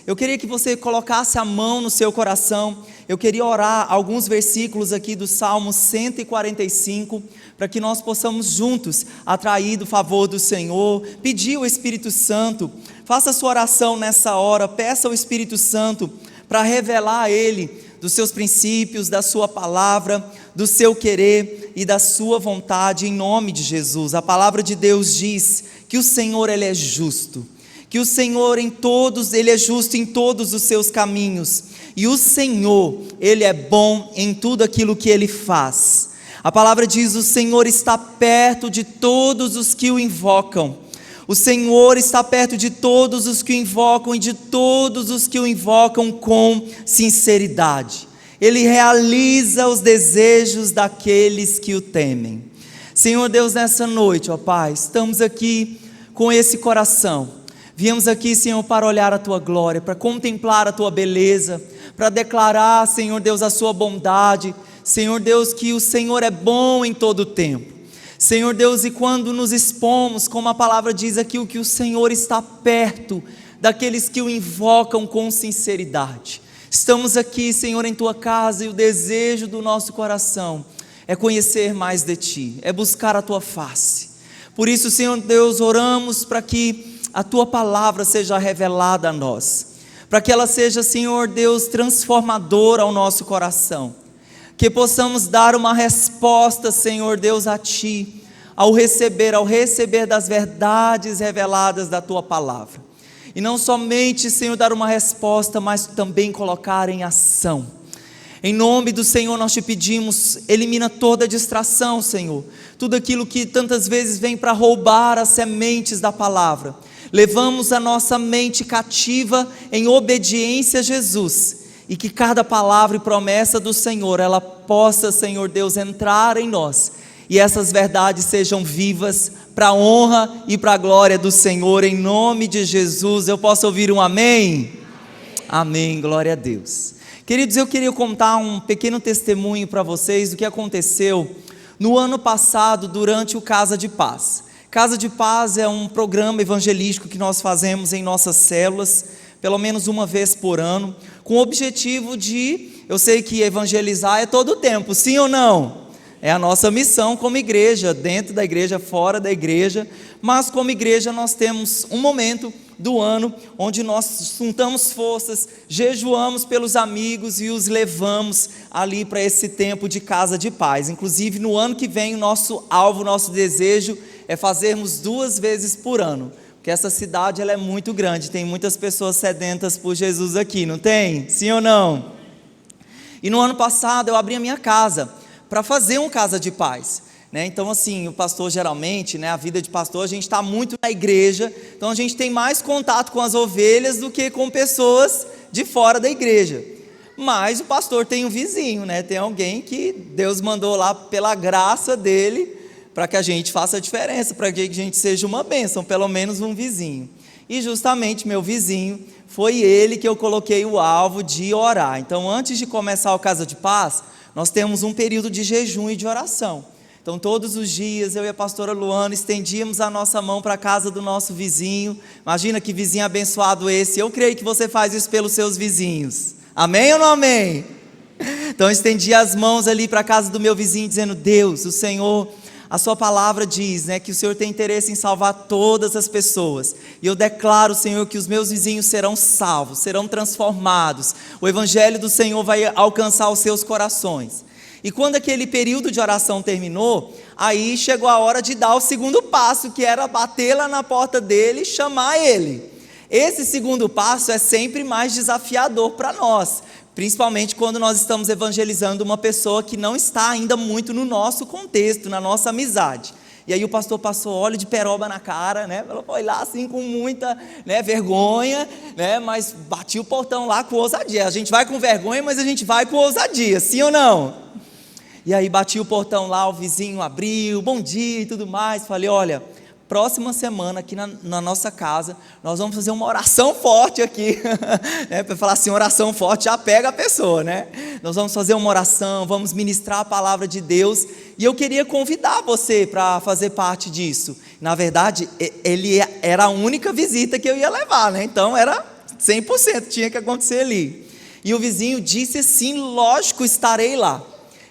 eu queria que você colocasse a mão no seu coração. Eu queria orar alguns versículos aqui do Salmo 145, para que nós possamos juntos atrair do favor do Senhor, pedir o Espírito Santo. Faça a sua oração nessa hora, peça ao Espírito Santo para revelar a Ele dos seus princípios, da sua palavra, do seu querer e da sua vontade, em nome de Jesus. A palavra de Deus diz que o Senhor, Ele é justo, que o Senhor Ele é justo em todos os seus caminhos, e o Senhor, Ele é bom em tudo aquilo que Ele faz. A palavra diz: o Senhor está perto de todos os que o invocam. O Senhor está perto de todos os que o invocam e de todos os que o invocam com sinceridade. Ele realiza os desejos daqueles que o temem. Senhor Deus, nessa noite, ó Pai, estamos aqui com esse coração. Viemos aqui, Senhor, para olhar a Tua glória, para contemplar a Tua beleza, para declarar, Senhor Deus, a Sua bondade. Senhor Deus, que o Senhor é bom em todo o tempo. Senhor Deus, e quando nos expomos, como a palavra diz aqui, que o Senhor está perto daqueles que o invocam com sinceridade. Estamos aqui, Senhor, em Tua casa, e o desejo do nosso coração é conhecer mais de Ti, é buscar a Tua face. Por isso, Senhor Deus, oramos para que a Tua palavra seja revelada a nós, para que ela seja, Senhor Deus, transformadora ao nosso coração, que possamos dar uma resposta, Senhor Deus, a Ti, ao receber das verdades reveladas da Tua palavra, e não somente, Senhor, dar uma resposta, mas também colocar em ação. Em nome do Senhor nós Te pedimos, elimina toda distração, Senhor, tudo aquilo que tantas vezes vem para roubar as sementes da palavra. Levamos a nossa mente cativa em obediência a Jesus, e que cada palavra e promessa do Senhor, ela possa, Senhor Deus, entrar em nós, e essas verdades sejam vivas para a honra e para a glória do Senhor, em nome de Jesus. Eu posso ouvir um amém? Amém, glória a Deus. Queridos, eu queria contar um pequeno testemunho para vocês do que aconteceu no ano passado, durante o Casa de Paz. Casa de Paz é um programa evangelístico que nós fazemos em nossas células, pelo menos uma vez por ano, com o objetivo de, eu sei que evangelizar é todo o tempo, sim ou não? É a nossa missão como igreja, dentro da igreja, fora da igreja, mas como igreja nós temos um momento do ano onde nós juntamos forças, jejuamos pelos amigos e os levamos ali para esse tempo de Casa de Paz. Inclusive no ano que vem o nosso alvo, o nosso desejo é fazermos 2 vezes por ano, porque essa cidade ela é muito grande, tem muitas pessoas sedentas por Jesus aqui, não tem? Sim ou não? E no ano passado eu abri a minha casa para fazer um Casa de Paz, né? Então assim, o pastor geralmente, né, a vida de pastor, a gente está muito na igreja, então a gente tem mais contato com as ovelhas do que com pessoas de fora da igreja. Mas o pastor tem um vizinho, né? Tem alguém que Deus mandou lá pela graça dele, para que a gente faça a diferença, para que a gente seja uma bênção, pelo menos um vizinho. E justamente meu vizinho, foi ele que eu coloquei o alvo de orar. Então antes de começar o Casa de Paz, nós temos um período de jejum e de oração. Então todos os dias eu e a pastora Luana estendíamos a nossa mão para a casa do nosso vizinho. Imagina que vizinho abençoado esse. Eu creio que você faz isso pelos seus vizinhos. Amém ou não amém? Então eu estendi as mãos ali para a casa do meu vizinho, dizendo: Deus, o Senhor, a sua palavra diz, né, que o Senhor tem interesse em salvar todas as pessoas, e eu declaro, Senhor, que os meus vizinhos serão salvos, serão transformados, o evangelho do Senhor vai alcançar os seus corações. E quando aquele período de oração terminou, aí chegou a hora de dar o segundo passo, que era bater lá na porta dele e chamar ele. Esse segundo passo é sempre mais desafiador para nós, principalmente quando nós estamos evangelizando uma pessoa que não está ainda muito no nosso contexto, na nossa amizade. E aí o pastor passou óleo de peroba na cara, né? Ela foi lá assim com muita, né, vergonha, né? Mas bati o portão lá com ousadia. A gente vai com vergonha, mas a gente vai com ousadia, sim ou não? E aí bati o portão lá, o vizinho abriu, bom dia e tudo mais. Falei: olha, próxima semana aqui na nossa casa, nós vamos fazer uma oração forte aqui, né? Para falar assim, oração forte já pega a pessoa, né? Nós vamos fazer uma oração, vamos ministrar a palavra de Deus, e eu queria convidar você para fazer parte disso. Na verdade, ele era a única visita que eu ia levar, né? Então era 100% tinha que acontecer ali. E o vizinho disse assim: lógico, estarei lá.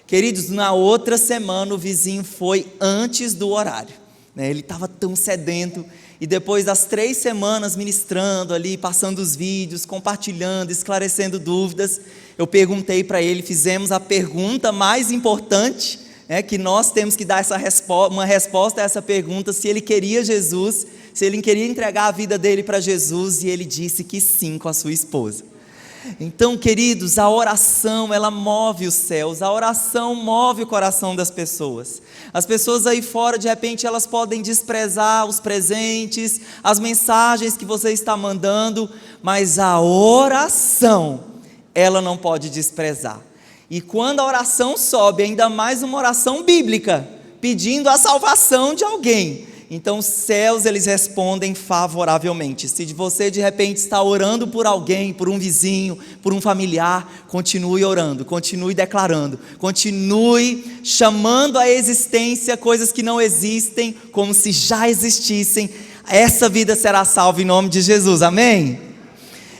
Queridos, na outra semana o vizinho foi antes do horário, né? Ele estava tão sedento. E depois das 3 semanas ministrando ali, passando os vídeos, compartilhando, esclarecendo dúvidas, eu perguntei para ele, fizemos a pergunta mais importante, né, que nós temos que dar uma resposta a essa pergunta, se ele queria Jesus, se ele queria entregar a vida dele para Jesus, e ele disse que sim com a sua esposa. Então, queridos, a oração, ela move os céus, a oração move o coração das pessoas. As pessoas aí fora, de repente, elas podem desprezar os presentes, as mensagens que você está mandando, mas a oração, ela não pode desprezar. E quando a oração sobe, ainda mais uma oração bíblica, pedindo a salvação de alguém, então os céus, eles respondem favoravelmente. Se você de repente está orando por alguém, por um vizinho, por um familiar, continue orando, continue declarando, continue chamando à existência coisas que não existem, como se já existissem. Essa vida será salva em nome de Jesus, amém?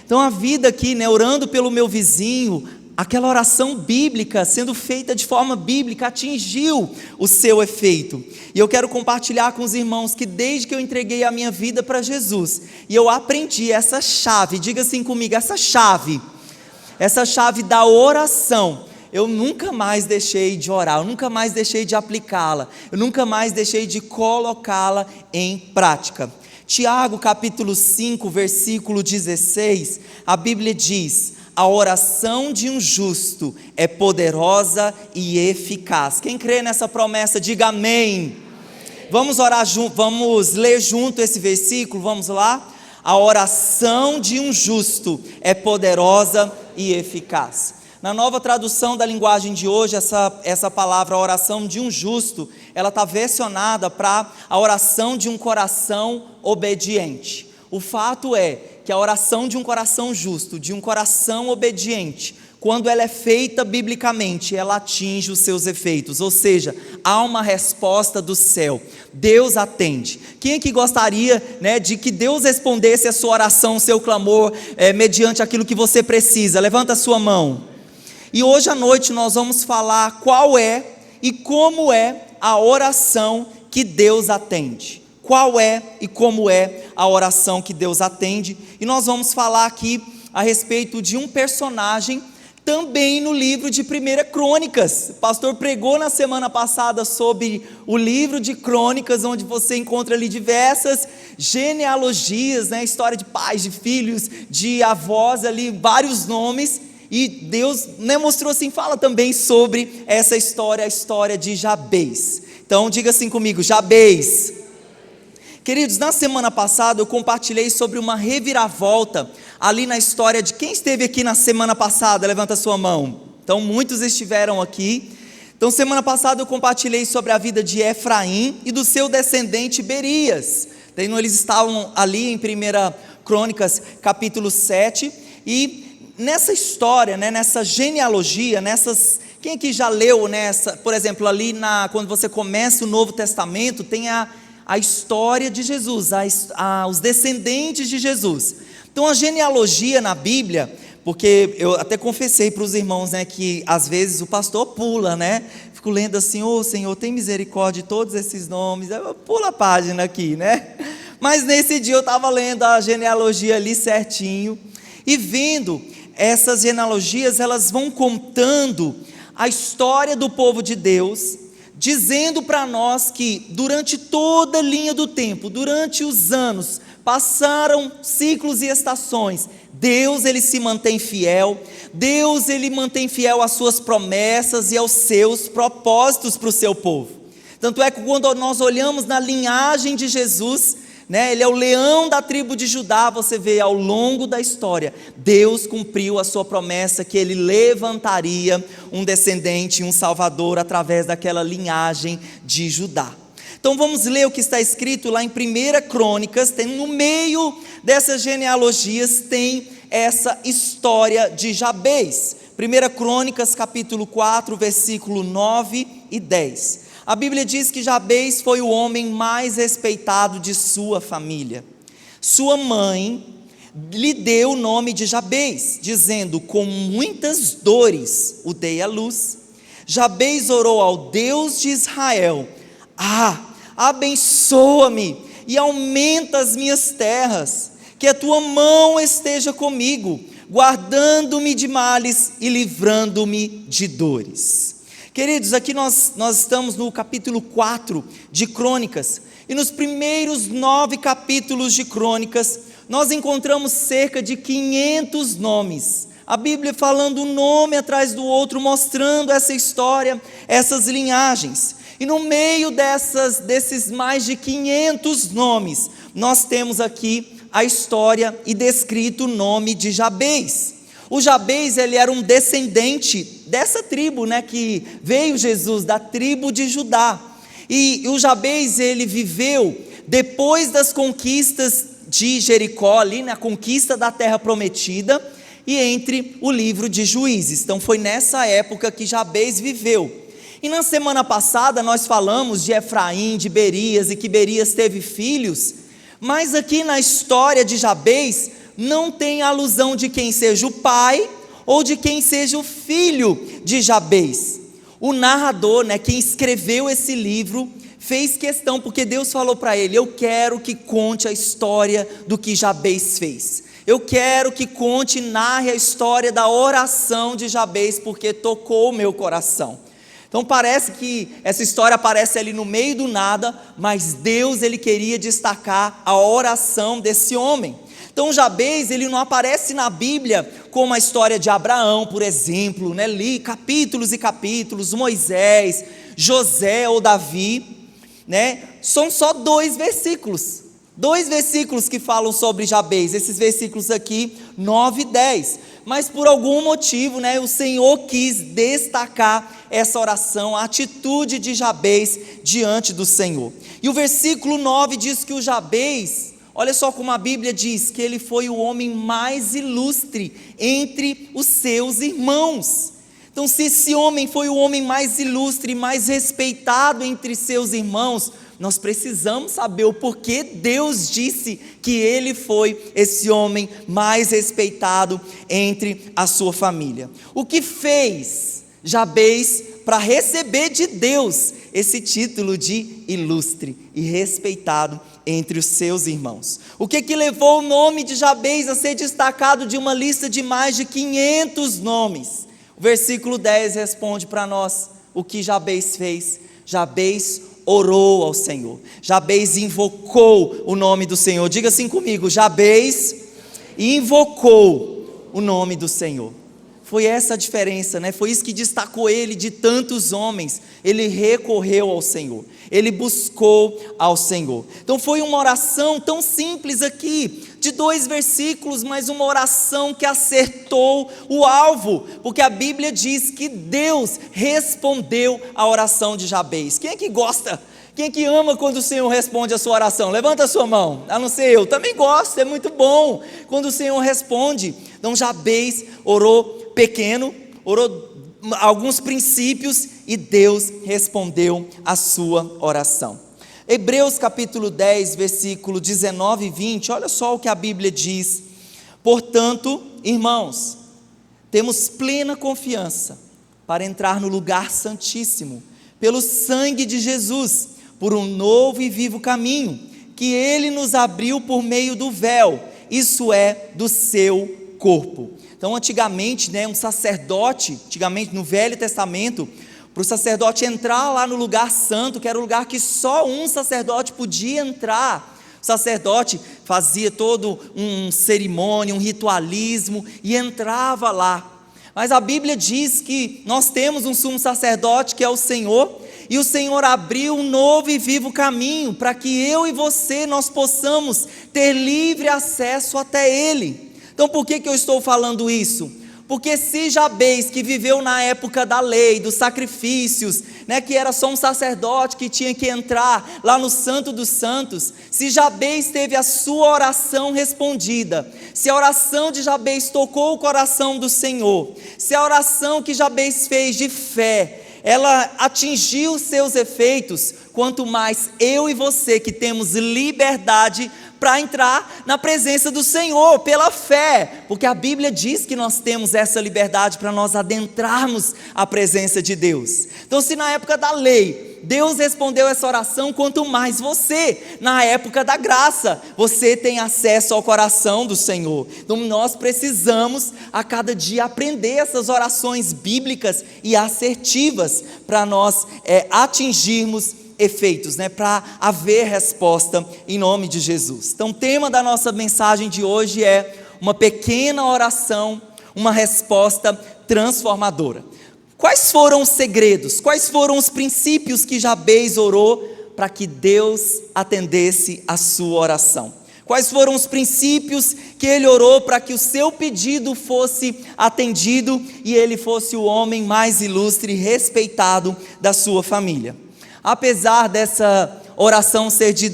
Então a vida aqui, né, orando pelo meu vizinho, aquela oração bíblica, sendo feita de forma bíblica, atingiu o seu efeito. E eu quero compartilhar com os irmãos que desde que eu entreguei a minha vida para Jesus, e eu aprendi essa chave, diga assim comigo, essa chave da oração, eu nunca mais deixei de orar, eu nunca mais deixei de aplicá-la, eu nunca mais deixei de colocá-la em prática. Tiago capítulo 5, versículo 16, a Bíblia diz: a oração de um justo é poderosa e eficaz. Quem crê nessa promessa, diga amém. Vamos orar junto, vamos ler junto esse versículo, vamos lá? A oração de um justo é poderosa e eficaz. Na nova tradução da linguagem de hoje, essa palavra, a oração de um justo, ela está versionada para a oração de um coração obediente. O fato é que a oração de um coração justo, de um coração obediente, quando ela é feita biblicamente, ela atinge os seus efeitos, ou seja, há uma resposta do céu, Deus atende. Quem é que gostaria, né, de que Deus respondesse a sua oração, o seu clamor, mediante aquilo que você precisa? Levanta a sua mão. E hoje à noite nós vamos falar qual é e como é a oração que Deus atende. Qual é e como é a oração que Deus atende. E nós vamos falar aqui a respeito de um personagem também no livro de 1 Crônicas. O pastor pregou na semana passada sobre o livro de Crônicas, onde você encontra ali diversas genealogias, né? História de pais, de filhos, de avós ali, vários nomes. E Deus, né, mostrou assim, fala também sobre essa história, a história de Jabez. Então diga assim comigo, Jabez. Queridos, na semana passada eu compartilhei sobre uma reviravolta ali na história de quem esteve aqui na semana passada, levanta a sua mão. Então muitos estiveram aqui. Então semana passada eu compartilhei sobre a vida de Efraim e do seu descendente Berias. Então eles estavam ali em 1 Crônicas capítulo 7, e nessa história, né, nessa genealogia, quem aqui já leu nessa, por exemplo, ali quando você começa o Novo Testamento, tem a história de Jesus, os descendentes de Jesus. Então a genealogia na Bíblia, porque eu até confessei para os irmãos, né, que às vezes o pastor pula, né, fico lendo assim, Senhor, tem misericórdia de todos esses nomes, pula a página aqui, né, mas nesse dia eu estava lendo a genealogia ali certinho, e vendo essas genealogias, elas vão contando a história do povo de Deus, dizendo para nós que durante toda a linha do tempo, durante os anos, passaram ciclos e estações, Deus ele se mantém fiel, Deus ele mantém fiel às suas promessas e aos seus propósitos para o seu povo. Tanto é que quando nós olhamos na linhagem de Jesus, né, ele é o leão da tribo de Judá, você vê ao longo da história, Deus cumpriu a sua promessa que ele levantaria um descendente, um salvador através daquela linhagem de Judá. Então vamos ler o que está escrito lá em 1 Crônicas, no meio dessas genealogias tem essa história de Jabez. 1 Crônicas capítulo 4, versículo 9 e 10. A Bíblia diz que Jabez foi o homem mais respeitado de sua família. Sua mãe lhe deu o nome de Jabez, dizendo: com muitas dores o dei à luz. Jabez orou ao Deus de Israel: abençoa-me e aumenta as minhas terras, que a tua mão esteja comigo, guardando-me de males e livrando-me de dores. Queridos, aqui nós estamos no capítulo 4 de Crônicas, e nos primeiros 9 capítulos de Crônicas, nós encontramos cerca de 500 nomes, a Bíblia falando um nome atrás do outro, mostrando essa história, essas linhagens. E no meio desses mais de 500 nomes, nós temos aqui a história e descrito o nome de Jabez. O Jabez, ele era um descendente dessa tribo, que veio Jesus, da tribo de Judá. E o Jabez, ele viveu depois das conquistas de Jericó, ali na conquista da terra prometida, e entre o livro de Juízes. Então foi nessa época que Jabez viveu. E na semana passada nós falamos de Efraim, de Berias, e que Berias teve filhos, mas aqui na história de Jabez não tem alusão de quem seja o pai ou de quem seja o filho de Jabez. O narrador, quem escreveu esse livro, fez questão, porque Deus falou para ele: eu quero que conte a história do que Jabez fez. Eu quero que conte e narre a história da oração de Jabez, porque tocou o meu coração. Então parece que essa história aparece ali no meio do nada, mas Deus, ele queria destacar a oração desse homem. Então Jabez, ele não aparece na Bíblia como a história de Abraão, por exemplo, li capítulos e capítulos, Moisés, José ou Davi, são só 2 versículos. 2 versículos que falam sobre Jabez, esses versículos aqui, 9 e 10, mas por algum motivo, o Senhor quis destacar essa oração, a atitude de Jabez diante do Senhor. E o versículo 9 diz que o Jabez, olha só como a Bíblia diz, que ele foi o homem mais ilustre entre os seus irmãos. Então, se esse homem foi o homem mais ilustre, mais respeitado entre seus irmãos, nós precisamos saber o porquê Deus disse que ele foi esse homem mais respeitado entre a sua família. O que fez Jabez para receber de Deus esse título de ilustre e respeitado entre os seus irmãos? O que levou o nome de Jabez a ser destacado de uma lista de mais de 500 nomes? O versículo 10 responde para nós o que Jabez fez. Jabez orou ao Senhor. Jabez invocou o nome do Senhor. Diga assim comigo: Jabez invocou o nome do Senhor. Foi essa a diferença, Foi isso que destacou ele de tantos homens. Ele recorreu ao Senhor, ele buscou ao Senhor. Então foi uma oração tão simples aqui, de 2 versículos, mas uma oração que acertou o alvo, porque a Bíblia diz que Deus respondeu a oração de Jabez. Quem é que gosta? Quem é que ama quando o Senhor responde a sua oração? Levanta a sua mão. A não ser eu, também gosto, é muito bom quando o Senhor responde. Então Jabez orou pequeno, orou alguns princípios e Deus respondeu a sua oração. Hebreus capítulo 10, versículo 19 e 20, olha só o que a Bíblia diz: portanto, irmãos, temos plena confiança para entrar no lugar santíssimo, pelo sangue de Jesus, por um novo e vivo caminho, que Ele nos abriu por meio do véu, isso é, do seu corpo. Então antigamente, um sacerdote, no Velho Testamento, para o sacerdote entrar lá no lugar santo, que era o lugar que só um sacerdote podia entrar, o sacerdote fazia todo um cerimônia, um ritualismo, e entrava lá. Mas a Bíblia diz que nós temos um sumo sacerdote, que é o Senhor, e o Senhor abriu um novo e vivo caminho, para que eu e você, nós possamos ter livre acesso até Ele. Então por que eu estou falando isso? Porque se Jabez, que viveu na época da lei, dos sacrifícios, que era só um sacerdote que tinha que entrar lá no Santo dos Santos, se Jabez teve a sua oração respondida, se a oração de Jabez tocou o coração do Senhor, se a oração que Jabez fez de fé, ela atingiu seus efeitos, quanto mais eu e você, que temos liberdade para entrar na presença do Senhor, pela fé, porque a Bíblia diz que nós temos essa liberdade para nós adentrarmos a presença de Deus. Então, se na época da lei, Deus respondeu essa oração, quanto mais você, na época da graça, você tem acesso ao coração do Senhor. Então nós precisamos a cada dia aprender essas orações bíblicas e assertivas, para nós atingirmos efeitos, para haver resposta em nome de Jesus. Então o tema da nossa mensagem de hoje é uma pequena oração, uma resposta transformadora. Quais foram os segredos, quais foram os princípios que Jabez orou para que Deus atendesse a sua oração? Quais foram os princípios que ele orou para que o seu pedido fosse atendido e ele fosse o homem mais ilustre e respeitado da sua família? Apesar dessa oração ser de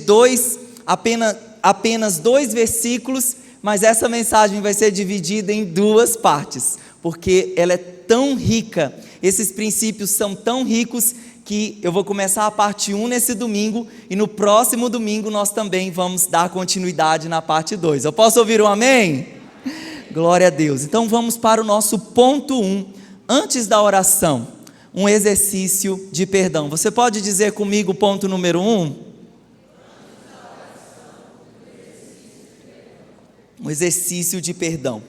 apenas 2 versículos, mas essa mensagem vai ser dividida em 2 partes, porque ela é tão rica, esses princípios são tão ricos, que eu vou começar a parte 1 nesse domingo, e no próximo domingo nós também vamos dar continuidade na parte 2. Eu posso ouvir um amém? Glória a Deus. Então vamos para o nosso ponto 1, antes da oração, um exercício de perdão. Você pode dizer comigo o ponto número 1? Um exercício de perdão.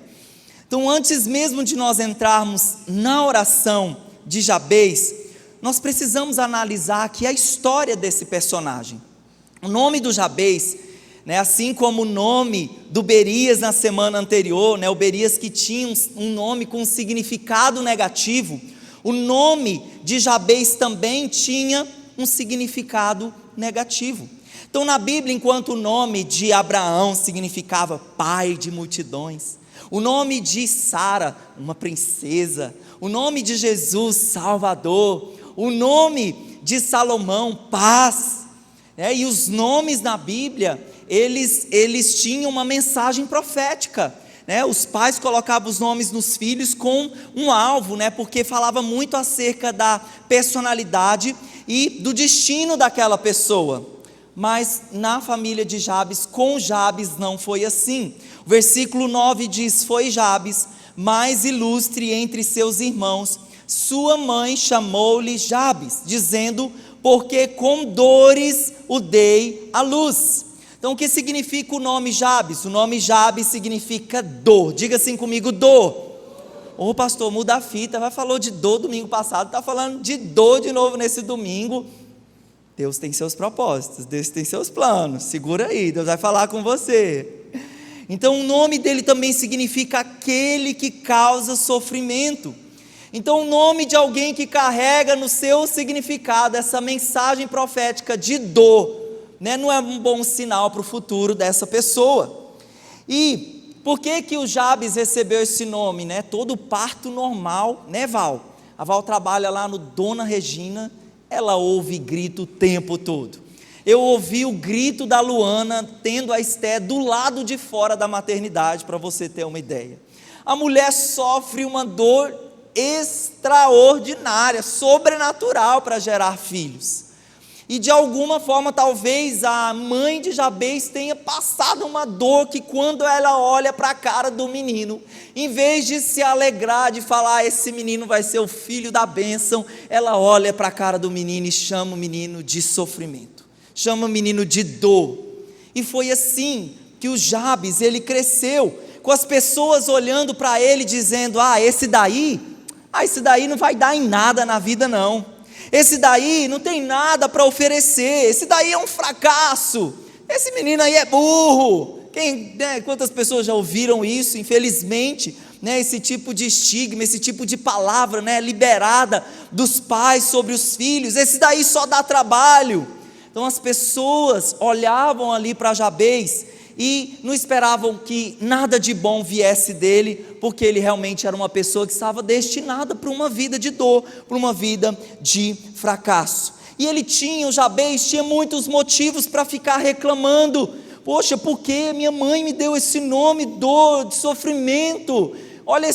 Então, antes mesmo de nós entrarmos na oração de Jabez, nós precisamos analisar aqui a história desse personagem. O nome do Jabez, assim como o nome do Berias na semana anterior, o Berias que tinha um nome com um significado negativo, o nome de Jabez também tinha um significado negativo. Então, na Bíblia, enquanto o nome de Abraão significava pai de multidões, o nome de Sara, uma princesa, o nome de Jesus, Salvador, o nome de Salomão, paz, e os nomes na Bíblia, eles tinham uma mensagem profética, os pais colocavam os nomes nos filhos com um alvo, porque falava muito acerca da personalidade e do destino daquela pessoa. Mas na família de Jabes, com Jabes não foi assim. O versículo 9 diz: foi Jabes mais ilustre entre seus irmãos, sua mãe chamou-lhe Jabes, dizendo: porque com dores o dei à luz. Então o que significa o nome Jabes? O nome Jabes significa dor. Diga assim comigo: dor. Ô pastor, muda a fita, já falou de dor domingo passado, está falando de dor de novo nesse domingo. Deus tem seus propósitos, Deus tem seus planos, segura aí, Deus vai falar com você. Então o nome dele também significa aquele que causa sofrimento. Então o nome de alguém que carrega no seu significado essa mensagem profética de dor, não é um bom sinal para o futuro dessa pessoa. E por que o Jabes recebeu esse nome? Todo parto normal, Val? A Val trabalha lá no Dona Regina, ela ouve grito o tempo todo. Eu ouvi o grito da Luana tendo a Esté do lado de fora da maternidade, para você ter uma ideia. A mulher sofre uma dor extraordinária, sobrenatural para gerar filhos. E de alguma forma talvez a mãe de Jabez tenha passado uma dor que quando ela olha para a cara do menino, em vez de se alegrar, de falar esse menino vai ser o filho da bênção, ela olha para a cara do menino e chama o menino de sofrimento, chama o menino de dor. E foi assim que o Jabes, ele cresceu, com as pessoas olhando para ele dizendo: esse daí não vai dar em nada na vida não. Esse daí não tem nada para oferecer, esse daí é um fracasso, esse menino aí é burro. Quantas pessoas já ouviram isso? Infelizmente, esse tipo de estigma, esse tipo de palavra, liberada dos pais sobre os filhos, esse daí só dá trabalho. Então as pessoas olhavam ali para Jabez e não esperavam que nada de bom viesse dele, porque ele realmente era uma pessoa que estava destinada para uma vida de dor, para uma vida de fracasso. E o Jabez tinha muitos motivos para ficar reclamando: poxa, por que minha mãe me deu esse nome, dor, de sofrimento? Olha,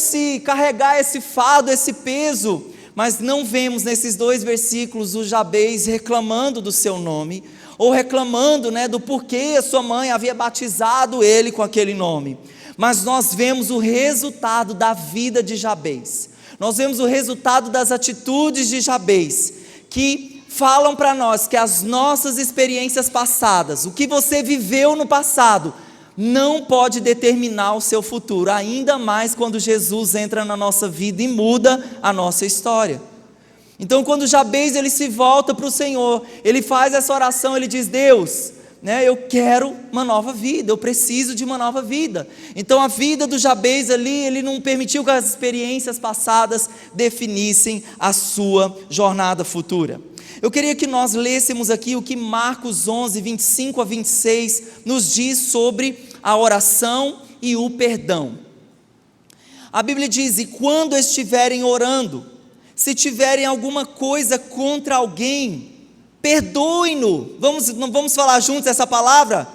carregar esse fardo, esse peso. Mas não vemos nesses 2 versículos o Jabez reclamando do seu nome. ou reclamando, né, do porquê a sua mãe havia batizado ele com aquele nome. Mas nós vemos o resultado da vida de Jabez, nós vemos o resultado das atitudes de Jabez, que falam para nós que as nossas experiências passadas, o que você viveu no passado, não pode determinar o seu futuro, ainda mais quando Jesus entra na nossa vida e muda a nossa história. Então, quando Jabez ele se volta para o Senhor, ele faz essa oração, ele diz: Deus, né, eu quero uma nova vida, eu preciso de uma nova vida. Então a vida do Jabez ali, ele não permitiu que as experiências passadas definissem a sua jornada futura. Eu queria que nós lêssemos aqui o que Marcos 11, 25 a 26 nos diz sobre a oração e o perdão. A Bíblia diz: e quando estiverem orando, se tiverem alguma coisa contra alguém, perdoem-no. Vamos falar juntos essa palavra?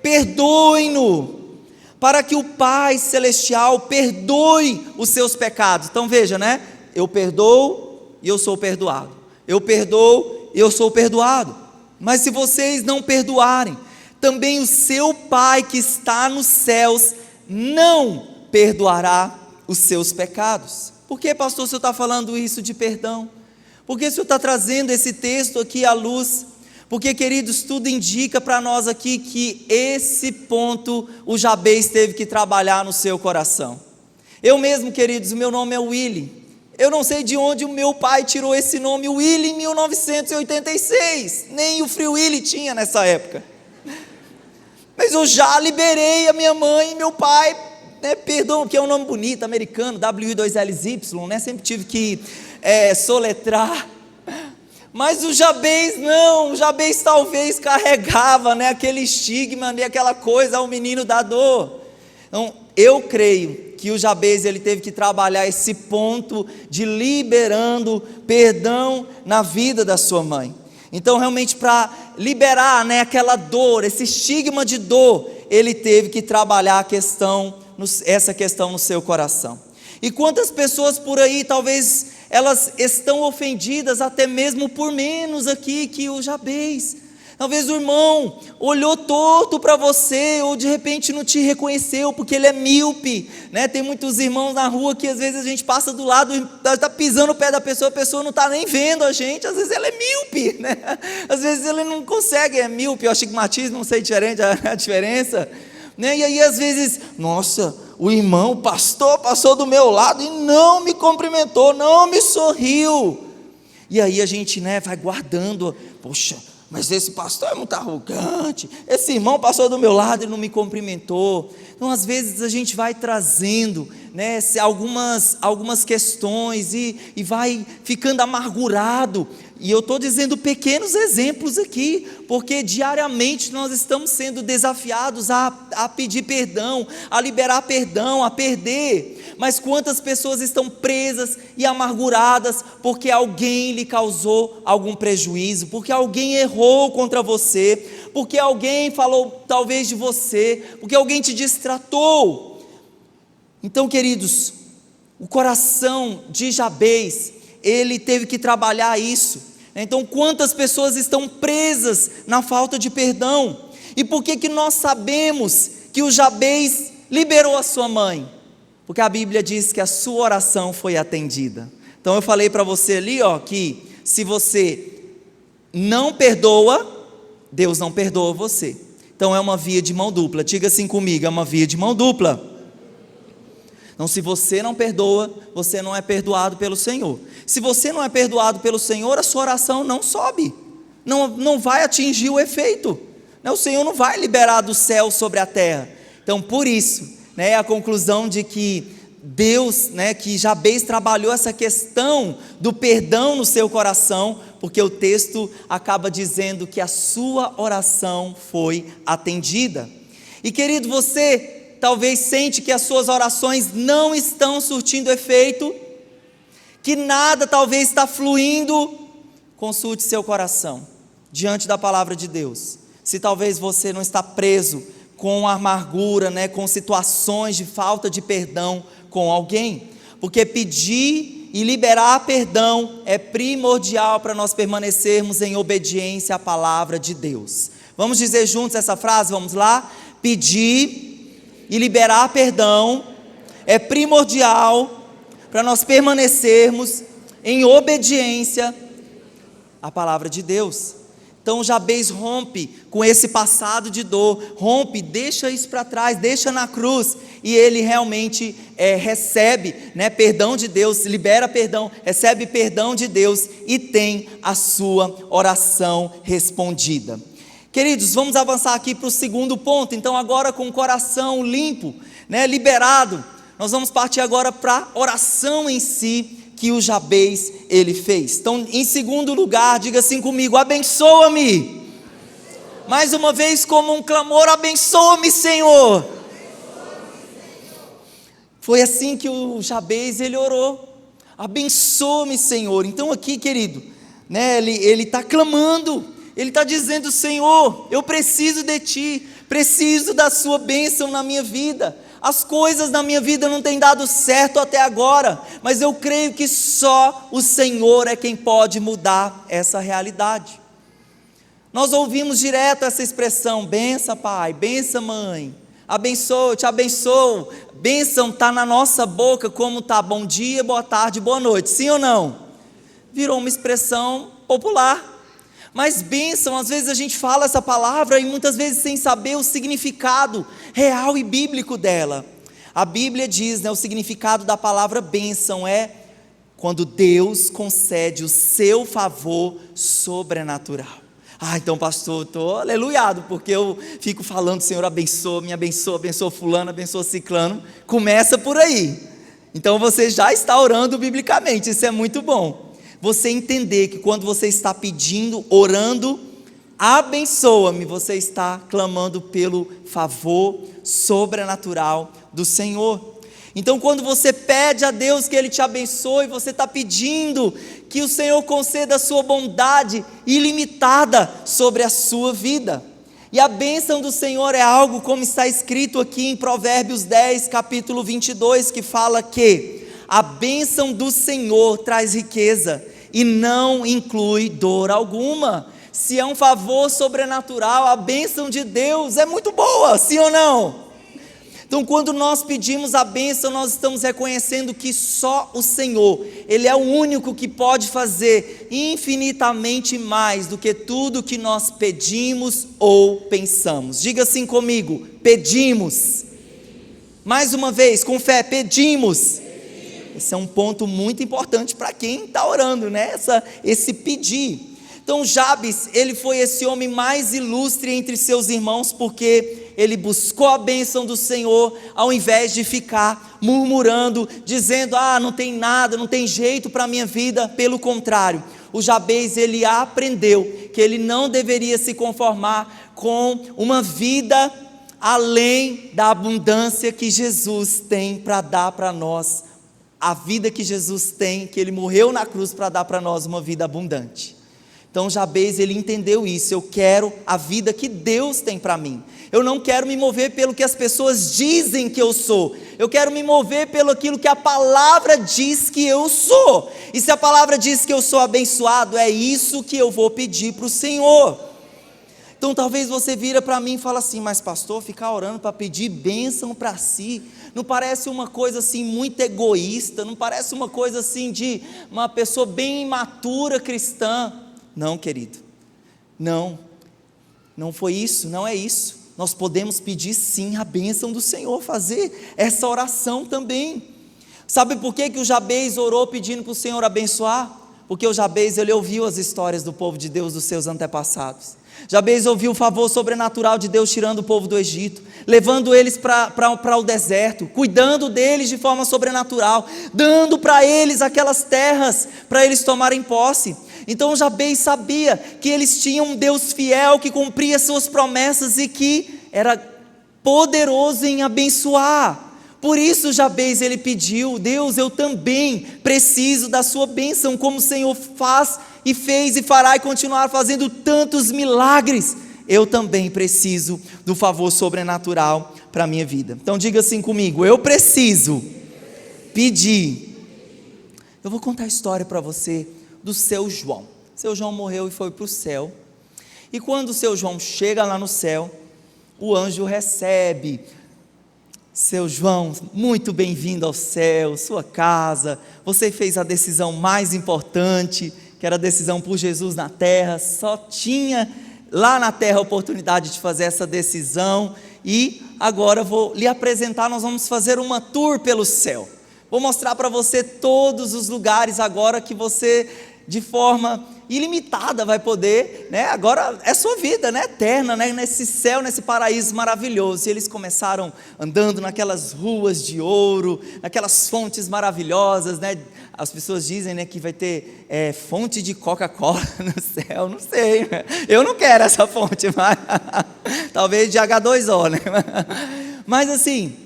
Perdoem-no, para que o Pai Celestial perdoe os seus pecados. Então veja, né? Eu perdoo e eu sou perdoado. Eu perdoo e eu sou perdoado. Mas se vocês não perdoarem, também o seu Pai que está nos céus não perdoará os seus pecados. Por que, pastor, o senhor está falando isso de perdão? Por que o senhor está trazendo esse texto aqui à luz? Porque, queridos, tudo indica para nós aqui que esse ponto o Jabez teve que trabalhar no seu coração. Eu mesmo, queridos, o meu nome é Willy. Eu não sei de onde o meu pai tirou esse nome Willy em 1986. Nem o Free Willy tinha nessa época. Mas eu já liberei a minha mãe e meu pai, né, perdão, que é um nome bonito, americano, W2LY, né, sempre tive que soletrar. Mas o Jabez não, o Jabez talvez carregava, né, aquele estigma, né, aquela coisa, o menino da dor. Então, eu creio que o Jabez ele teve que trabalhar esse ponto de liberando perdão na vida da sua mãe. Então, realmente, para liberar, né, aquela dor, esse estigma de dor, ele teve que trabalhar essa questão no seu coração. E quantas pessoas por aí, talvez elas estão ofendidas até mesmo por menos aqui que o Jabez. Talvez o irmão olhou torto para você, ou de repente não te reconheceu porque ele é míope, né? Tem muitos irmãos na rua que às vezes a gente passa do lado, está pisando o pé da pessoa, a pessoa não está nem vendo a gente, às vezes ela é míope, né? Às vezes ele não consegue, é míope, astigmatismo, não sei a diferença, né? E aí às vezes, nossa, o irmão, o pastor passou do meu lado e não me cumprimentou, não me sorriu. E aí a gente, né, vai guardando, poxa, mas esse pastor é muito arrogante, esse irmão passou do meu lado e não me cumprimentou. Então às vezes a gente vai trazendo, né, algumas questões e vai ficando amargurado. E eu estou dizendo pequenos exemplos aqui, porque diariamente nós estamos sendo desafiados a pedir perdão, a liberar perdão, a perder. Mas quantas pessoas estão presas e amarguradas porque alguém lhe causou algum prejuízo, porque alguém errou contra você, porque alguém falou talvez de você, porque alguém te distratou. Então, queridos, o coração de Jabez, ele teve que trabalhar isso. Então, quantas pessoas estão presas na falta de perdão? E por que nós sabemos que o Jabez liberou a sua mãe? Porque a Bíblia diz que a sua oração foi atendida. Então eu falei para você ali, que se você não perdoa, Deus não perdoa você. Então é uma via de mão dupla. Diga assim comigo, é uma via de mão dupla. Então, se você não perdoa, você não é perdoado pelo Senhor. Se você não é perdoado pelo Senhor, a sua oração não sobe, não vai atingir o efeito, né? O Senhor não vai liberar do céu sobre a terra. Então, por isso, né, a conclusão de que Deus, né, que Jabez trabalhou essa questão do perdão no seu coração, porque o texto acaba dizendo que a sua oração foi atendida. E querido, você talvez sente que as suas orações não estão surtindo efeito, que nada talvez está fluindo. Consulte seu coração diante da palavra de Deus. Se talvez você não está preso com amargura, né, com situações de falta de perdão com alguém, porque pedir e liberar perdão é primordial para nós permanecermos em obediência à palavra de Deus. Vamos dizer juntos essa frase? Vamos lá? Pedir e liberar perdão é primordial para nós permanecermos em obediência à palavra de Deus. Então Jabez rompe com esse passado de dor, rompe, deixa isso para trás, deixa na cruz, e ele realmente recebe, perdão de Deus, libera perdão, recebe perdão de Deus e tem a sua oração respondida. Queridos, vamos avançar aqui para o segundo ponto. Então agora com o coração limpo, liberado, nós vamos partir agora para a oração em si, que o Jabez ele fez. Então, em segundo lugar, diga assim comigo: abençoa-me. Mais uma vez, como um clamor: abençoa-me, Senhor. Foi assim que o Jabez ele orou: abençoa-me, Senhor. Então aqui, querido, ele está clamando, ele está dizendo: Senhor, eu preciso de Ti, preciso da Sua bênção na minha vida. As coisas na minha vida não têm dado certo até agora, mas eu creio que só o Senhor é quem pode mudar essa realidade. Nós ouvimos direto essa expressão: bença pai, bença mãe, abençoa, te abençoo. Bênção está na nossa boca como está bom dia, boa tarde, boa noite, sim ou não? Virou uma expressão popular. Mas bênção, às vezes a gente fala essa palavra e muitas vezes sem saber o significado real e bíblico dela. A Bíblia diz, o significado da palavra bênção é quando Deus concede o seu favor sobrenatural. Então pastor, eu estou aleluiado, porque eu fico falando: Senhor, abençoa, me abençoa, abençoa fulano, abençoa ciclano. Começa por aí. Então você já está orando biblicamente, isso é muito bom. Você entender que quando você está pedindo, orando, abençoa-me, você está clamando pelo favor sobrenatural do Senhor. Então quando você pede a Deus que Ele te abençoe, você está pedindo que o Senhor conceda a sua bondade ilimitada sobre a sua vida. E a bênção do Senhor é algo como está escrito aqui em Provérbios 10, capítulo 22, que fala que a bênção do Senhor traz riqueza e não inclui dor alguma. Se é um favor sobrenatural, a bênção de Deus é muito boa, sim ou não? Então quando nós pedimos a bênção, nós estamos reconhecendo que só o Senhor, Ele é o único que pode fazer infinitamente mais do que tudo que nós pedimos ou pensamos. Diga assim comigo: pedimos. Mais uma vez, com fé, pedimos. Esse é um ponto muito importante para quem está orando, esse pedir. Então Jabes, ele foi esse homem mais ilustre entre seus irmãos, porque ele buscou a bênção do Senhor, ao invés de ficar murmurando, dizendo: não tem nada, não tem jeito para a minha vida. Pelo contrário, o Jabez, ele aprendeu que ele não deveria se conformar com uma vida além da abundância que Jesus tem para dar para nós. A vida que Jesus tem, que Ele morreu na cruz para dar para nós uma vida abundante. Então Jabez, ele entendeu isso: eu quero a vida que Deus tem para mim. Eu não quero me mover pelo que as pessoas dizem que eu sou. Eu quero me mover pelo aquilo que a palavra diz que eu sou. E se a palavra diz que eu sou abençoado, é isso que eu vou pedir para o Senhor. Então talvez você vira para mim e fala assim: mas pastor, ficar orando para pedir bênção para si, não parece uma coisa assim muito egoísta? Não parece uma coisa assim de uma pessoa bem imatura cristã? Não, querido, não foi isso, não é isso. Nós podemos pedir sim a bênção do Senhor, fazer essa oração também. Sabe por que o Jabez orou pedindo para o Senhor abençoar? Porque o Jabez, ele ouviu as histórias do povo de Deus, dos seus antepassados. Jabez ouviu o favor sobrenatural de Deus tirando o povo do Egito, levando eles para o deserto, cuidando deles de forma sobrenatural, dando para eles aquelas terras para eles tomarem posse. Então Jabez sabia que eles tinham um Deus fiel que cumpria suas promessas e que era poderoso em abençoar. Por isso Jabez, ele pediu: Deus, eu também preciso da sua bênção, como o Senhor faz e fez e fará e continuar fazendo tantos milagres. Eu também preciso do favor sobrenatural para a minha vida. Então diga assim comigo: eu preciso pedir Eu vou contar a história para você do seu João. Seu João morreu e foi para o céu. E quando o seu João chega lá no céu, o anjo recebe. Seu João, muito bem-vindo ao céu, sua casa. Você fez a decisão mais importante, que era a decisão por Jesus na terra. Só tinha lá na terra a oportunidade de fazer essa decisão. E agora eu vou lhe apresentar, nós vamos fazer uma tour pelo céu. Vou mostrar para você todos os lugares agora que você, de forma ilimitada, vai poder, né? Agora é sua vida, né? Eterna, né? Nesse céu, nesse paraíso maravilhoso. E eles começaram andando naquelas ruas de ouro, naquelas fontes maravilhosas, né? As pessoas dizem, né, que vai ter fonte de Coca-Cola no céu. Não sei, né? Eu não quero essa fonte, mas talvez de H2O, né? Mas assim,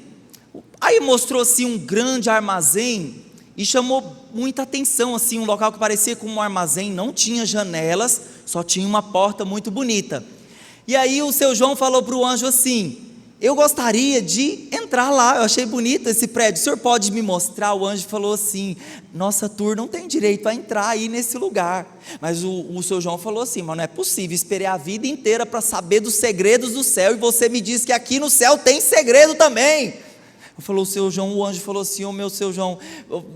aí mostrou assim um grande armazém e chamou muita atenção, assim, um local que parecia como um armazém, não tinha janelas, só tinha uma porta muito bonita. E aí o seu João falou para o anjo assim: eu gostaria de entrar lá, eu achei bonito esse prédio, o senhor pode me mostrar? O anjo falou assim: nossa tour não tem direito a entrar aí nesse lugar. Mas o seu João falou assim: mas não é possível, esperei a vida inteira para saber dos segredos do céu, e você me diz que aqui no céu tem segredo também. Falou o seu João, o anjo falou assim: meu seu João,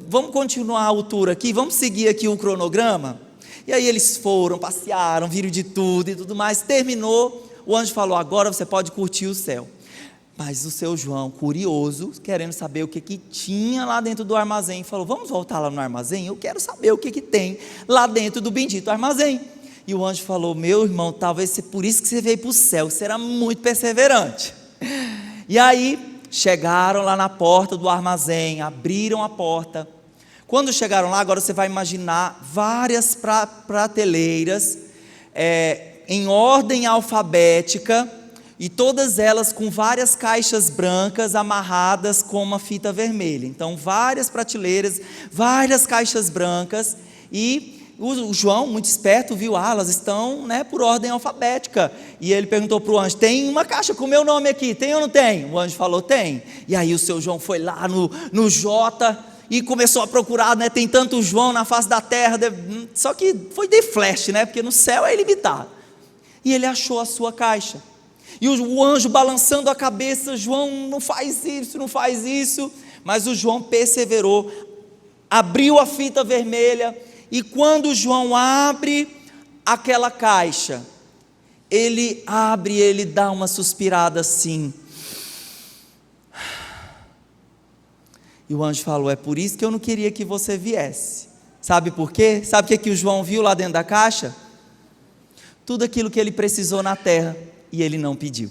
vamos continuar o tour aqui, vamos seguir aqui o cronograma? E aí eles foram, passearam, viram de tudo e tudo mais, terminou, o anjo falou: agora você pode curtir o céu. Mas o seu João, curioso, querendo saber o que tinha lá dentro do armazém, falou: vamos voltar lá no armazém? Eu quero saber o que tem lá dentro do bendito armazém. E o anjo falou: meu irmão, talvez seja por isso que você veio para o céu, você era muito perseverante. E aí chegaram lá na porta do armazém, abriram a porta. Quando chegaram lá, agora você vai imaginar várias prateleiras, em ordem alfabética, e todas elas com várias caixas brancas amarradas com uma fita vermelha. Então várias prateleiras, várias caixas brancas, e o João, muito esperto, viu, elas estão, né, por ordem alfabética, e ele perguntou para o anjo: tem uma caixa com o meu nome aqui, tem ou não tem? O anjo falou: tem. E aí o seu João foi lá no J e começou a procurar, né, tem tanto João na face da terra, só que foi de flash, né, porque no céu é ilimitado, e ele achou a sua caixa, e o anjo balançando a cabeça: João, não faz isso, não faz isso, mas o João perseverou, abriu a fita vermelha. E quando João abre aquela caixa, ele abre, ele dá uma suspirada assim. E o anjo falou: é por isso que eu não queria que você viesse. Sabe por quê? Sabe o que o João viu lá dentro da caixa? Tudo aquilo que ele precisou na terra e ele não pediu.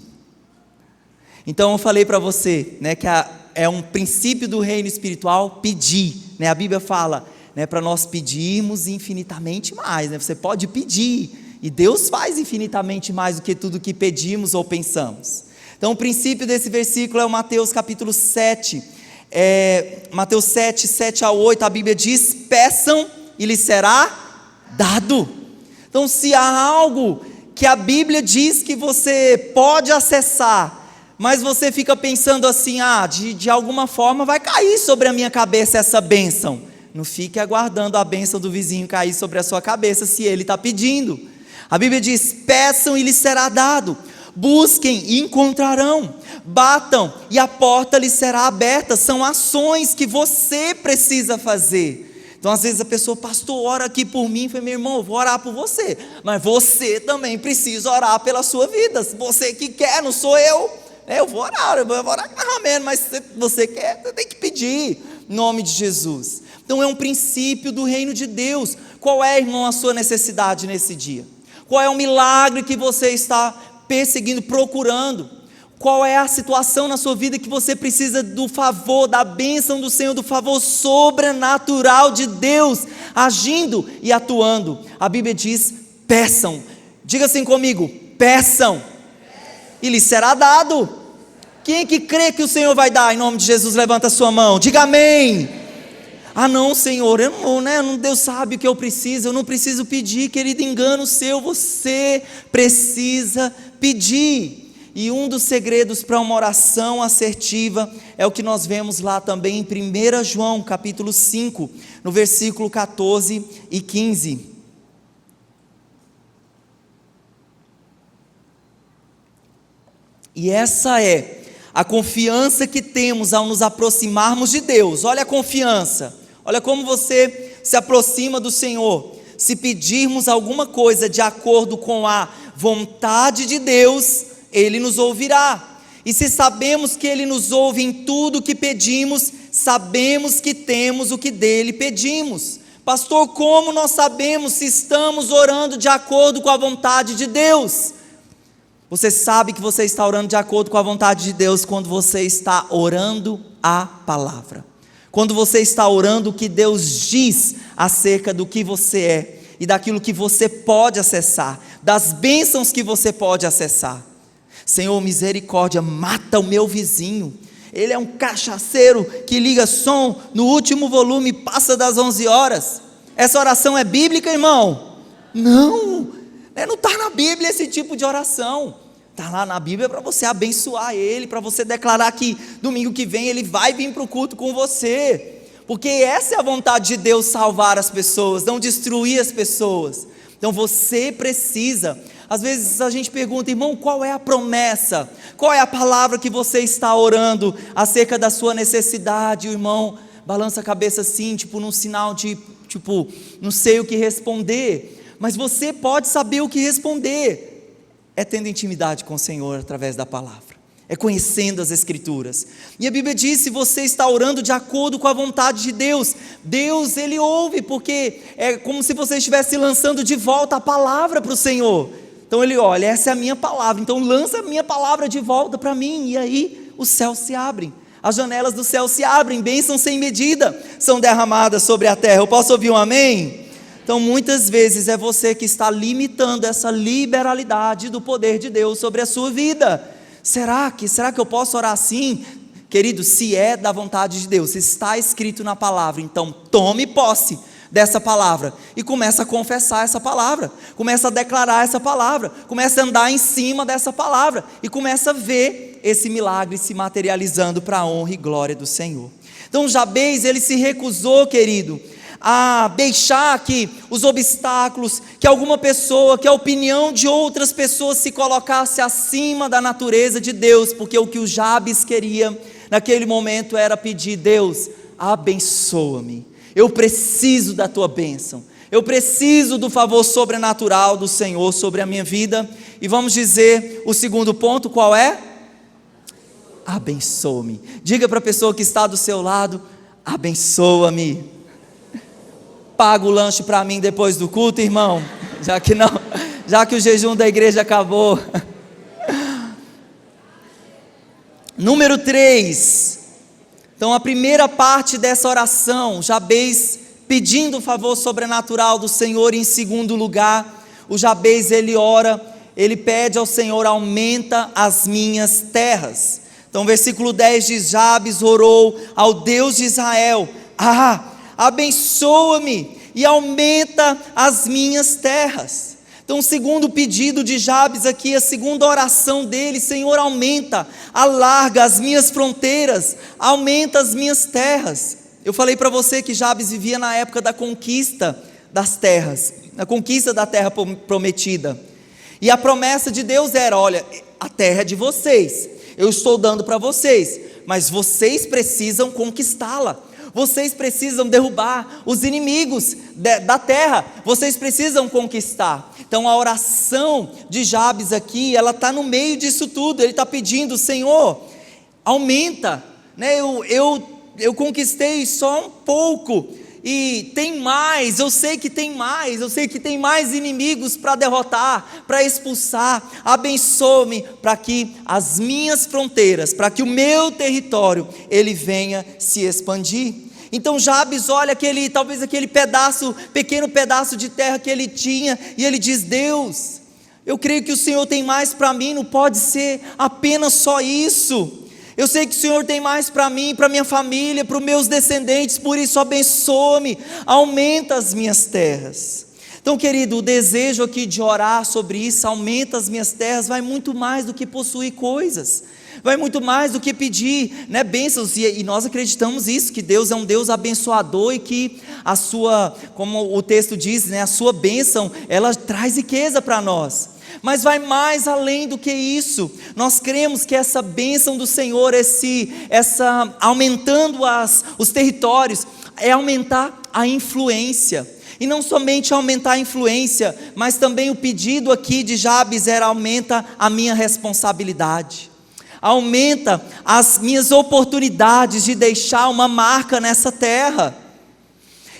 Então eu falei para você, né, que é um princípio do reino espiritual pedir, né? A Bíblia fala, né, para nós pedirmos infinitamente mais, né? Você pode pedir e Deus faz infinitamente mais do que tudo que pedimos ou pensamos. Então o princípio desse versículo é o Mateus capítulo 7, Mateus 7, 7 a 8, a Bíblia diz: peçam e lhes será dado. Então se há algo que a Bíblia diz que você pode acessar, mas você fica pensando assim: de alguma forma vai cair sobre a minha cabeça essa bênção. Não fique aguardando a bênção do vizinho cair sobre a sua cabeça se ele está pedindo. A Bíblia diz: peçam e lhes será dado, busquem e encontrarão, batam e a porta lhes será aberta. São ações que você precisa fazer. Então às vezes a pessoa: pastor, ora aqui por mim. Eu falei: meu irmão, eu vou orar por você, mas você também precisa orar pela sua vida. Você que quer, não sou eu. Eu vou orar menos, mas se você quer, você tem que pedir, em nome de Jesus. Então é um princípio do reino de Deus. Qual é, irmão, a sua necessidade nesse dia? Qual é o milagre que você está perseguindo, procurando? Qual é a situação na sua vida que você precisa do favor, da bênção do Senhor, do favor sobrenatural de Deus agindo e atuando? A Bíblia diz: peçam. Diga assim comigo: peçam e lhes será dado. Quem é que crê que o Senhor vai dar? Em nome de Jesus, levanta a sua mão, diga amém. Não, Senhor, Deus sabe o que eu preciso, eu não preciso pedir. Querido, engano seu, você precisa pedir. E um dos segredos para uma oração assertiva é o que nós vemos lá também em 1 João capítulo 5, no versículo 14 e 15. E essa é a confiança que temos ao nos aproximarmos de Deus. Olha a confiança, olha como você se aproxima do Senhor. Se pedirmos alguma coisa de acordo com a vontade de Deus, Ele nos ouvirá. E se sabemos que Ele nos ouve em tudo o que pedimos, sabemos que temos o que dele pedimos. Pastor, como nós sabemos se estamos orando de acordo com a vontade de Deus? Você sabe que você está orando de acordo com a vontade de Deus quando você está orando a palavra. Quando você está orando o que Deus diz acerca do que você é e daquilo que você pode acessar, das bênçãos que você pode acessar. Senhor, misericórdia, mata o meu vizinho. Ele é um cachaceiro que liga som no último volume e passa das 11 horas. Essa oração é bíblica, irmão? Não está na Bíblia esse tipo de oração. Está lá na Bíblia para você abençoar ele, para você declarar que domingo que vem ele vai vir para o culto com você. Porque essa é a vontade de Deus, salvar as pessoas, não destruir as pessoas. Então você precisa, às vezes a gente pergunta, irmão, qual é a promessa? Qual é a palavra que você está orando acerca da sua necessidade? O irmão balança a cabeça assim, num sinal de, não sei o que responder. Mas você pode saber o que responder. É tendo intimidade com o Senhor através da palavra. É conhecendo as Escrituras. E a Bíblia diz, se você está orando de acordo com a vontade de Deus, Deus, Ele ouve, porque é como se você estivesse lançando de volta a palavra para o Senhor. Então Ele olha, essa é a minha palavra, então lança a minha palavra de volta para mim, e aí os céus se abrem, as janelas do céu se abrem, bênçãos sem medida são derramadas sobre a terra. Eu posso ouvir um amém? Então muitas vezes é você que está limitando essa liberalidade do poder de Deus sobre a sua vida. Será que eu posso orar assim? Querido, se é da vontade de Deus, se está escrito na palavra, então tome posse dessa palavra e começa a confessar essa palavra, começa a declarar essa palavra, começa a andar em cima dessa palavra e começa a ver esse milagre se materializando para a honra e glória do Senhor. Então Jabez, ele se recusou, querido, a deixar que os obstáculos, que alguma pessoa, que a opinião de outras pessoas se colocasse acima da natureza de Deus, porque o que o Jabes queria naquele momento era pedir, Deus, abençoa-me, eu preciso da tua bênção, eu preciso do favor sobrenatural do Senhor sobre a minha vida. E vamos dizer o segundo ponto, qual é? Abençoa-me. Diga para a pessoa que está do seu lado, abençoa-me. Paga o lanche para mim depois do culto, irmão, já que o jejum da igreja acabou. Número 3, então a primeira parte dessa oração, Jabez pedindo o favor sobrenatural do Senhor. Em segundo lugar, o Jabez, ele ora, ele pede ao Senhor, aumenta as minhas terras. Então versículo 10 diz, Jabez orou ao Deus de Israel, abençoa-me e aumenta as minhas terras. Então o segundo pedido de Jabez aqui, a segunda oração dele, Senhor, aumenta, alarga as minhas fronteiras, aumenta as minhas terras. Eu falei para você que Jabez vivia na época da conquista das terras, na conquista da terra prometida, e a promessa de Deus era, olha, a terra é de vocês, eu estou dando para vocês, mas vocês precisam conquistá-la. Vocês precisam derrubar os inimigos da terra, vocês precisam conquistar. Então a oração de Jabez aqui, ela está no meio disso tudo. Ele está pedindo, Senhor, aumenta, né? Eu conquistei só um pouco, e tem mais, eu sei que tem mais inimigos para derrotar, para expulsar. Abençoa-me para que as minhas fronteiras, para que o meu território, ele venha se expandir. Então Jabez olha talvez aquele pequeno pedaço de terra que ele tinha, e ele diz, Deus, eu creio que o Senhor tem mais para mim, não pode ser apenas só isso. Eu sei que o Senhor tem mais para mim, para minha família, para os meus descendentes, por isso abençoa-me, aumenta as minhas terras. Então, querido, o desejo aqui de orar sobre isso, aumenta as minhas terras, vai muito mais do que possuir coisas, vai muito mais do que pedir, né, bênçãos, e nós acreditamos isso, que Deus é um Deus abençoador e que a sua, como o texto diz, né, a sua bênção, ela traz riqueza para nós. Mas vai mais além do que isso. Nós cremos que essa bênção do Senhor, aumentando os territórios, é aumentar a influência. E não somente aumentar a influência, mas também o pedido aqui de Jabes era: aumenta a minha responsabilidade, aumenta as minhas oportunidades de deixar uma marca nessa terra.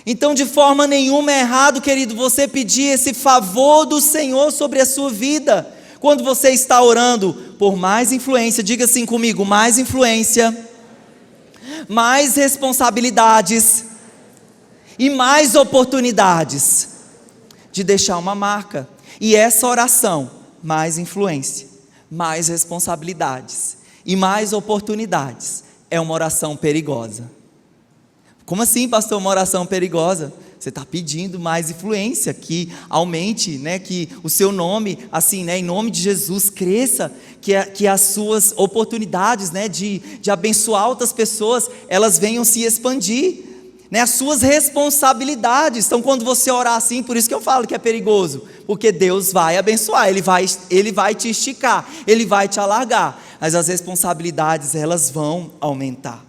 Então, de forma nenhuma é errado, querido, você pedir esse favor do Senhor sobre a sua vida. Quando você está orando por mais influência, diga assim comigo: mais influência, mais responsabilidades e mais oportunidades de deixar uma marca. E essa oração, mais influência, mais responsabilidades e mais oportunidades, é uma oração perigosa. Como assim, pastor, uma oração perigosa? Você está pedindo mais influência, que aumente, né, que o seu nome, assim, né, em nome de Jesus, cresça, que as suas oportunidades, né, de abençoar outras pessoas, elas venham se expandir, né, as suas responsabilidades. Então, quando você orar assim, por isso que eu falo que é perigoso, porque Deus vai abençoar, Ele vai te esticar, Ele vai te alargar, mas as responsabilidades, elas vão aumentar.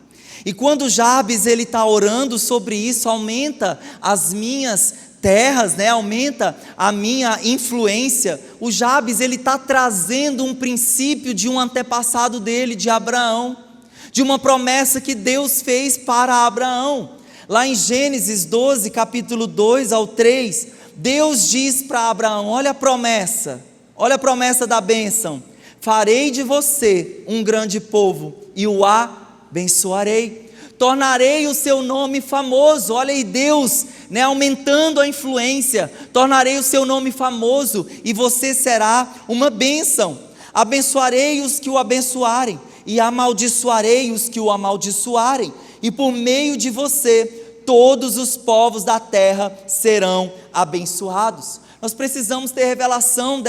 E quando Jabes ele está orando sobre isso, aumenta as minhas terras, né? Aumenta a minha influência. O Jabes ele está trazendo um princípio de um antepassado dele, de Abraão, de uma promessa que Deus fez para Abraão. Lá em Gênesis 12, capítulo 2 ao 3, Deus diz para Abraão: olha a promessa da bênção: farei de você um grande povo e o abençoarei, tornarei o seu nome famoso. Olha aí Deus, né, aumentando a influência: tornarei o seu nome famoso e você será uma bênção. Abençoarei os que o abençoarem e amaldiçoarei os que o amaldiçoarem, e por meio de você todos os povos da terra serão abençoados. Nós precisamos ter revelação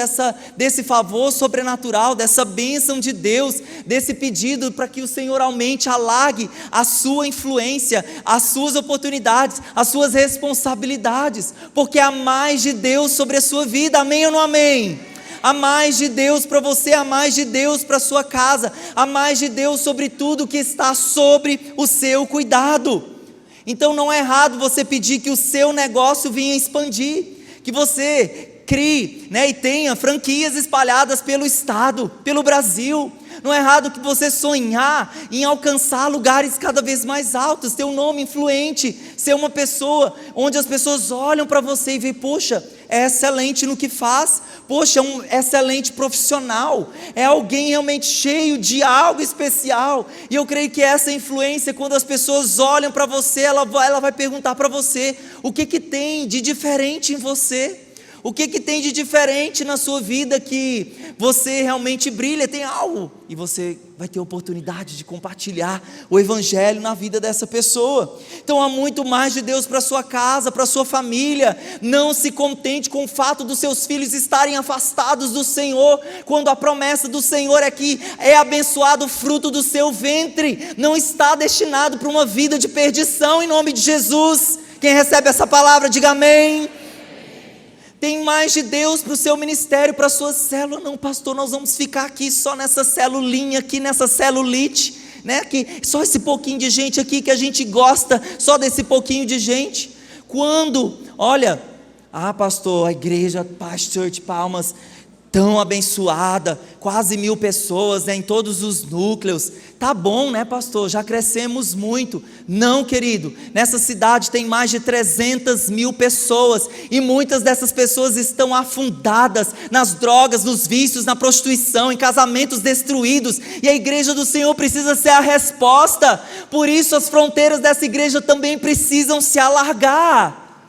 desse favor sobrenatural, dessa bênção de Deus, desse pedido para que o Senhor aumente, alargue a sua influência, as suas oportunidades, as suas responsabilidades, porque há mais de Deus sobre a sua vida. Amém ou não amém? Há mais de Deus para você, há mais de Deus para a sua casa, há mais de Deus sobre tudo que está sobre o seu cuidado. Então não é errado você pedir que o seu negócio venha expandir, que você crie, né, e tenha franquias espalhadas pelo estado, pelo Brasil. Não é errado que você sonhar em alcançar lugares cada vez mais altos, ter um nome influente, ser uma pessoa onde as pessoas olham para você e veem: poxa, é excelente no que faz, poxa, é um excelente profissional, é alguém realmente cheio de algo especial. E eu creio que essa influência, quando as pessoas olham para você, ela vai perguntar para você: o que tem de diferente em você? O que tem de diferente na sua vida que você realmente brilha? Tem algo, e você vai ter a oportunidade de compartilhar o evangelho na vida dessa pessoa. Então há muito mais de Deus para a sua casa, para a sua família. Não se contente com o fato dos seus filhos estarem afastados do Senhor, quando a promessa do Senhor é que é abençoado o fruto do seu ventre, não está destinado para uma vida de perdição, em nome de Jesus. Quem recebe essa palavra, diga amém. Tem mais de Deus para o seu ministério, para a sua célula. Não, pastor, nós vamos ficar aqui só nessa celulinha, aqui nessa celulite, né? Que só esse pouquinho de gente aqui que a gente gosta, só desse pouquinho de gente. Quando, olha, pastor, a igreja Paz Church Palmas, tão abençoada, quase 1000 pessoas, né, em todos os núcleos. Tá bom, né, pastor? Já crescemos muito. Não, querido, nessa cidade tem mais de 300.000 pessoas, e muitas dessas pessoas estão afundadas nas drogas, nos vícios, na prostituição, em casamentos destruídos, e a igreja do Senhor precisa ser a resposta. Por isso as fronteiras dessa igreja também precisam se alargar.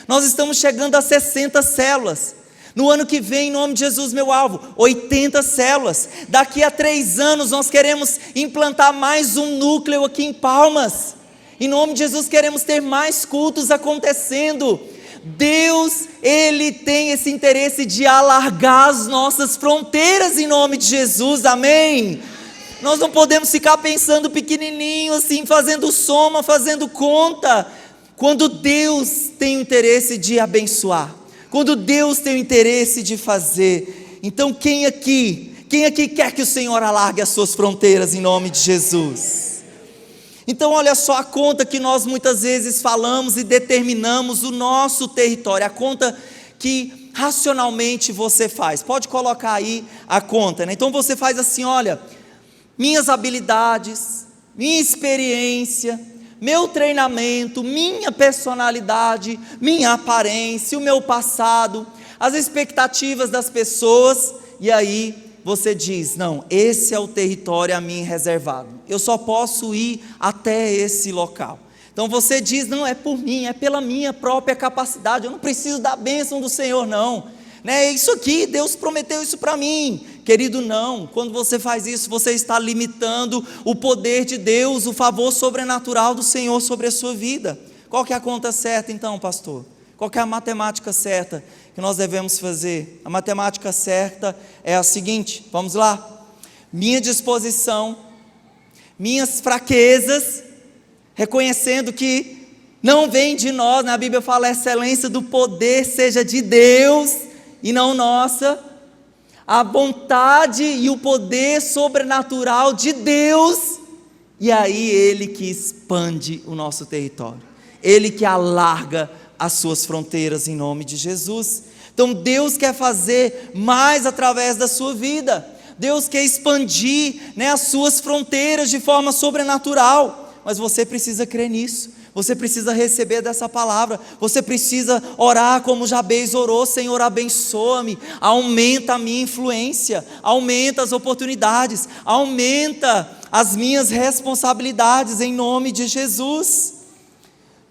Nós estamos chegando a 60 células. No ano que vem, em nome de Jesus, meu alvo, 80 células. Daqui a 3 anos nós queremos implantar mais um núcleo aqui em Palmas. Em nome de Jesus, queremos ter mais cultos acontecendo. Deus, Ele tem esse interesse de alargar as nossas fronteiras em nome de Jesus, amém? Nós não podemos ficar pensando pequenininho assim, fazendo soma, fazendo conta, quando Deus tem o interesse de abençoar, quando Deus tem o interesse de fazer. Então quem aqui quer que o Senhor alargue as suas fronteiras em nome de Jesus? Então olha só a conta que nós muitas vezes falamos e determinamos o nosso território, a conta que racionalmente você faz. Pode colocar aí a conta, né? Então você faz assim, olha, minhas habilidades, minha experiência, meu treinamento, minha personalidade, minha aparência, o meu passado, as expectativas das pessoas, e aí você diz, não, esse é o território a mim reservado, eu só posso ir até esse local. Então você diz, não, é por mim, é pela minha própria capacidade, eu não preciso da bênção do Senhor não, né? Isso aqui, Deus prometeu isso para mim. Querido, não, quando você faz isso, você está limitando o poder de Deus, o favor sobrenatural do Senhor sobre a sua vida. Qual que é a conta certa então, pastor? Qual que é a matemática certa que nós devemos fazer? A matemática certa é a seguinte, vamos lá: minha disposição, minhas fraquezas, reconhecendo que não vem de nós, né? A Bíblia fala, a excelência do poder seja de Deus e não nossa, a vontade e o poder sobrenatural de Deus, e aí Ele que expande o nosso território, Ele que alarga as suas fronteiras em nome de Jesus. Então Deus quer fazer mais através da sua vida, Deus quer expandir, né, as suas fronteiras de forma sobrenatural, mas você precisa crer nisso, você precisa receber dessa palavra, você precisa orar como Jabez orou: Senhor, abençoa-me, aumenta a minha influência, aumenta as oportunidades, aumenta as minhas responsabilidades em nome de Jesus.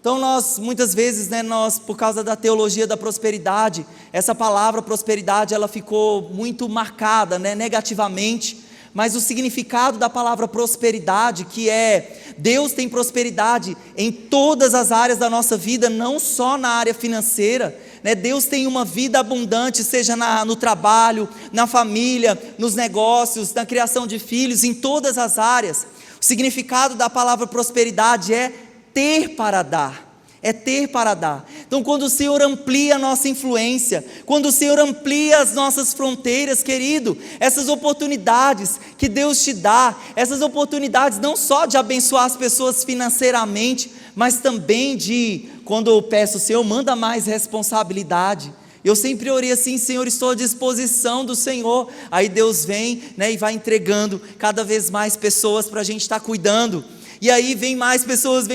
Então nós, muitas vezes, né, por causa da teologia da prosperidade, essa palavra prosperidade, ela ficou muito marcada, né, negativamente, mas o significado da palavra prosperidade, que é, Deus tem prosperidade em todas as áreas da nossa vida, não só na área financeira, né? Deus tem uma vida abundante, seja no trabalho, na família, nos negócios, na criação de filhos, em todas as áreas. O significado da palavra prosperidade é ter para dar, é ter para dar. Então quando o Senhor amplia a nossa influência, quando o Senhor amplia as nossas fronteiras, querido, essas oportunidades que Deus te dá, essas oportunidades não só de abençoar as pessoas financeiramente, mas também de, quando eu peço, Senhor, manda mais responsabilidade. Eu sempre orei assim: Senhor, estou à disposição do Senhor. Aí Deus vem, né, e vai entregando cada vez mais pessoas para a gente estar cuidando. E aí vem mais pessoas.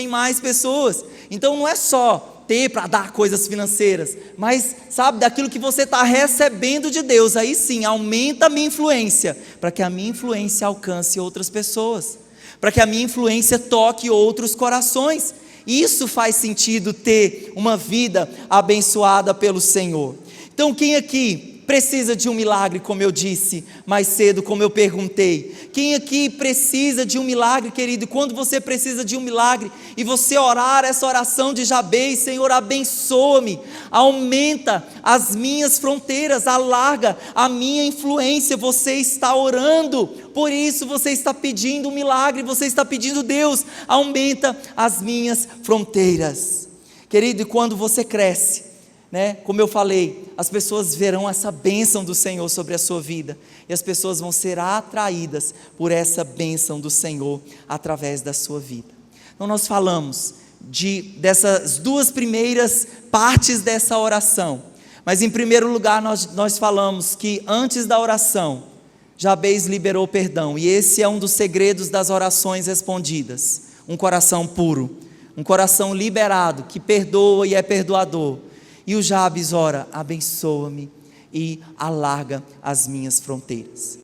Então não é só ter para dar coisas financeiras, mas sabe, daquilo que você está recebendo de Deus, aí sim, aumenta a minha influência, para que a minha influência alcance outras pessoas, para que a minha influência toque outros corações. Isso faz sentido, ter uma vida abençoada pelo Senhor. Então quem aqui precisa de um milagre, como eu disse mais cedo, como eu perguntei? Quem aqui precisa de um milagre, querido? E quando você precisa de um milagre, e você orar essa oração de Jabez: Senhor, abençoa-me, aumenta as minhas fronteiras, alarga a minha influência, você está orando, por isso você está pedindo um milagre, você está pedindo: Deus, aumenta as minhas fronteiras. Querido, e quando você cresce, né, como eu falei, as pessoas verão essa bênção do Senhor sobre a sua vida, e as pessoas vão ser atraídas por essa bênção do Senhor através da sua vida. Então nós falamos dessas duas primeiras partes dessa oração, mas em primeiro lugar nós falamos que antes da oração, Jabez liberou perdão, e esse é um dos segredos das orações respondidas: um coração puro, um coração liberado, que perdoa e é perdoador. E o Jabes ora: abençoa-me e alarga as minhas fronteiras.